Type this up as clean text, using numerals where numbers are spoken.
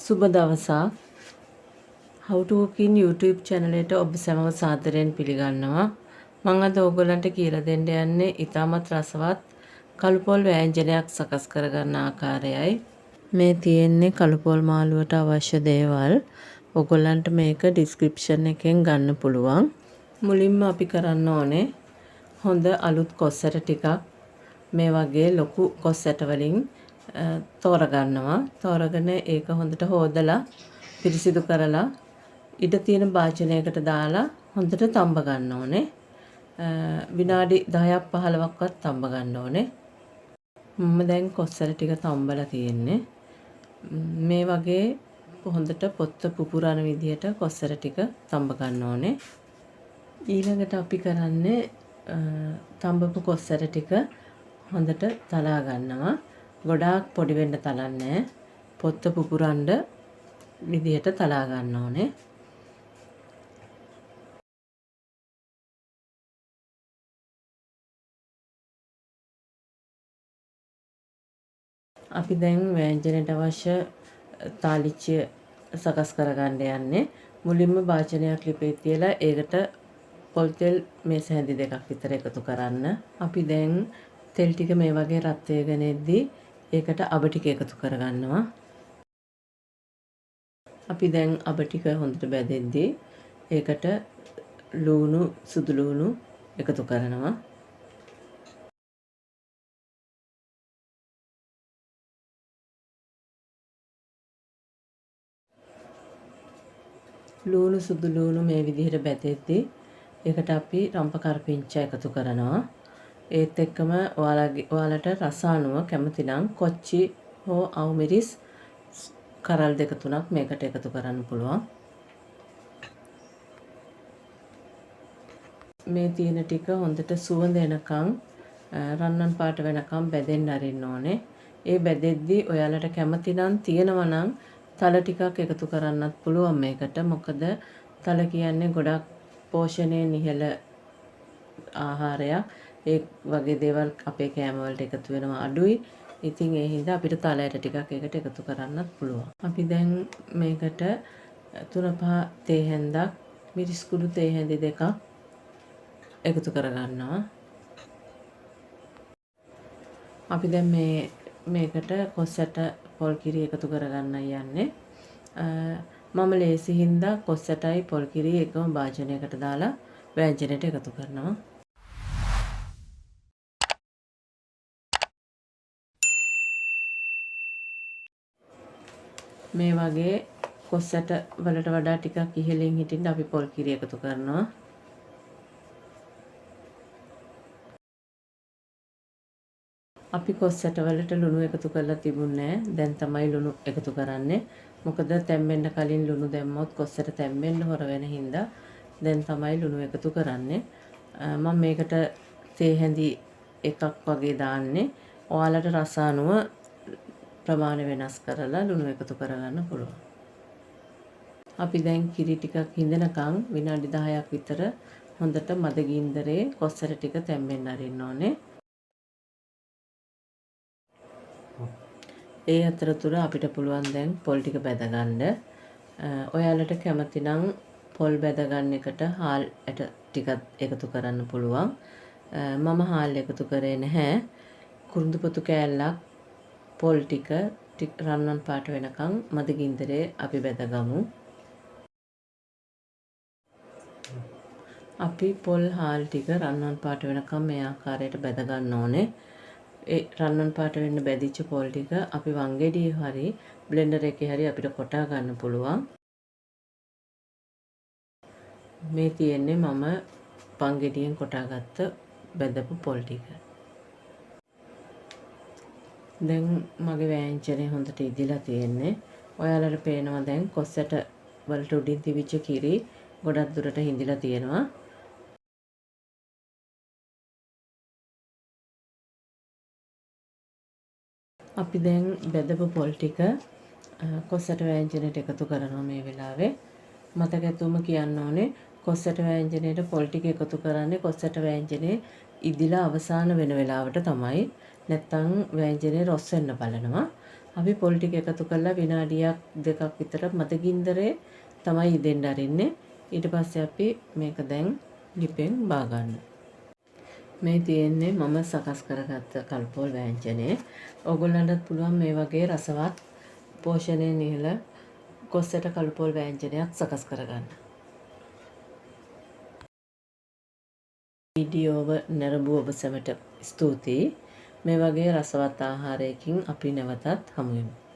සුබ දවසක්. How to cook in YouTube channel එකට ඔබ සැමව සාදරයෙන් පිළිගන්නවා. මම අද ඕගොල්ලන්ට කියලා දෙන්න යන්නේ ඉතාමත් රසවත් කළු පොල් වෑංජනයක් සකස් කරගන්න ආකාරයයි. මේ තියෙන්නේ කළු පොල් මාළුවට අවශ්‍ය දේවල්. ඕගොල්ලන්ට මේක description එකෙන් ගන්න පුළුවන්. මුලින්ම අපි කරන්න ඕනේ හොඳ අලුත් කොස් ඇට ටිකක් මේ වගේ ලොකු කොස් ඇට වලින් තෝරගන්නවා. තෝරගෙන ඒක හොඳට හොදලා පිරිසිදු කරලා ඉඩ තියෙන භාජනයකට දාලා හොඳට තඹ ගන්න ඕනේ. විනාඩි 10ක් 15ක්වත් තඹ ගන්න ඕනේ. මම දැන් කොස් ඇට ටික තඹලා තියෙන්නේ. මේ වගේ හොඳට පොත්ත පුපුරන විදිහට කොස් ඇට ටික තඹ ගන්න ඕනේ. ඊළඟට අපි කරන්නේ තඹපු කොස් ඇට ටික හොඳට තලා ගන්නවා. ගොඩාක් පොඩි වෙන්න තලන්නේ පොත්ත පුපුරන්න විදිහට තලා ගන්න ඕනේ. අපි දැන් වෑංජනයට අවශ්‍ය තාලිච්චය සකස් කරගන්න යන්නේ. මුලින්ම භාජනයක් ලිපේ තියලා ඒකට පොල් තෙල් මේස හැඳි දෙකක් විතර එකතු කරන්න. අපි දැන් තෙල් ටික මේ වගේ රත් වෙගෙන එද්දී ඒකට අබ ටික එකතු කරගන්නවා. අපි දැන් අබ ටික හොඳට බැදෙද්දී ඒකට ලුණු සුදු ලුණු එකතු කරනවා. ලුණු සුදු ලුණු මේ විදිහට බැදෙද්දී ඒකට අපි රම්ප කරපිංචා එකතු කරනවා. ඒත් එක්කම ඔයාලට රස අනුව කැමති නම් කොච්චි හෝ අවුමිරිස් කරල් දෙක තුනක් මේකට එකතු කරන්න පුළුවන්. මේ තියෙන ටික හොඳට සුවඳ එනකම් රන්වන් පාට වෙනකම් බැදෙන්න අරින්න ඕනේ. ඒ බැදෙද්දී ඔයාලට කැමති නම් තියෙනවා නම් තල ටිකක් එකතු කරන්නත් පුළුවන් මේකට. මොකද තල කියන්නේ ගොඩක් පෝෂණයෙන් ඉහළ ආහාරයක්. ඒ වගේ දේවල් අපේ කෑම වලට එකතු වෙනවා අඩුයි. ඉතින් ඒ හින්දා අපිට තල ඇට ටිකක් ඒකට එකතු කරන්නත් පුළුවන්. අපි දැන් මේකට 3-5 තේ හැන්දක් මිරිස් කුඩු තේ හැඳි දෙකක් එකතු කරගන්නවා. අපි දැන් මේකට කොස් ඇට පොල් කිරි එකතු කරගන්නයි යන්නේ. මම ලේසි හින්දා කොස් ඇටයි පොල් කිරි එකම භාජනයකට දාලා වෑංජනයට එකතු කරනවා. මේ වගේ කොස් ඇට වලට වඩා ටිකක් ඉහළින් හිටින්න අපි පොල් කිරි එකතු කරනවා. අපි කොස් ඇට වලට ලුණු එකතු කරලා තිබුණේ නැහැ. දැන් තමයි ලුණු එකතු කරන්නේ. මොකද තැම්බෙන්න කලින් ලුණු දැම්මොත් කොස් ඇට තැම්බෙන්න හොර වෙන හින්දා දැන් තමයි ලුණු එකතු කරන්නේ. මම මේකට තේ හැඳි එකක් වගේ දාන්නේ. ඔයාලට රස අනුව ප්‍රමාණය වෙනස් කරලා ලුණු එකතු කරගන්න පුළුවන්. අපි දැන් කිරි ටිකක් හිඳනකම් විනාඩි 10ක් විතර හොඳට මද ගින්දරේ කොස් ඇට ටික තැම්බෙන්න අරින්න ඕනේ. ඒ අතරතුර අපිට පුළුවන් දැන් පොල් ටික බැද ගන්න. ඔයාලට කැමති නම් පොල් බැද ගන්න එකට හාල් ඇට ටිකක් එකතු කරන්න පුළුවන්. මම හාල් එකතු කරේ නැහැ. කුරුඳු පොතු කෑල්ලක් පොල් ටික රන්වන් පාට වෙනකන් මද ගින්දරේ අපි බැදගමු. අපි පොල් හාල් ටික රන්වන් පාට වෙනකන් මේ ආකාරයට බැද ගන්න ඕනේ. ඒ රන්වන් පාට වෙන්න බැදිච්ච පොල් ටික අපි වංගෙඩියේ හරි බ්ලෙන්ඩර් එකේ හරි අපිට කොටා ගන්න පුළුවන්. මේ තියෙන්නේ මම වංගෙඩියෙන් කොටාගත්ත බැදපු පොල් ටික. දැන් මගේ වෑංජනේ හොඳට ඉදිලා තියෙන්නේ. ඔයාලට පේනවා දැන් කොස් ඇට වලට උඩින් තිබිච්ච කිරි ගොඩක් දුරට හිඳිලා තියෙනවා. අපි දැන් බෙදපු පොල් ටික කොස් ඇට වෑංජනයට එකතු කරනවා මේ වෙලාවේ. මතක ඇතුවම කියන්න ඕනේ කොස් ඇට වෑංජනයට පොල් ටික එකතු කරන්නේ කොස් ඇට වෑංජනේ ඉදිලා අවසාන වෙන වෙලාවට තමයි. නැත්තම් වෑංජනේ රොස් වෙන්න බලනවා. අපි පොල් ටික එකතු කරලා විනාඩියක් දෙකක් විතර මද ගින්දරේ තමයි ඉදෙන්න අරින්නේ. ඊට පස්සේ අපි මේක දැන් ලිපෙන් බා ගන්න. මේ තියෙන්නේ මම සකස් කරගත්ත කළු පොල් වෑංජනේ. ඕගොල්ලන්ටත් පුළුවන් මේ වගේ රසවත් පෝෂණයෙන් ඉහළ කොස් ඇට කළු පොල් වෑංජනයක් සකස් කරගන්න. වීඩියෝව නැරඹුව ඔබ සැමට ස්තුතියි. මේ වගේ රසවත් ආහාරයකින් අපි නැවතත් හමු වෙමු.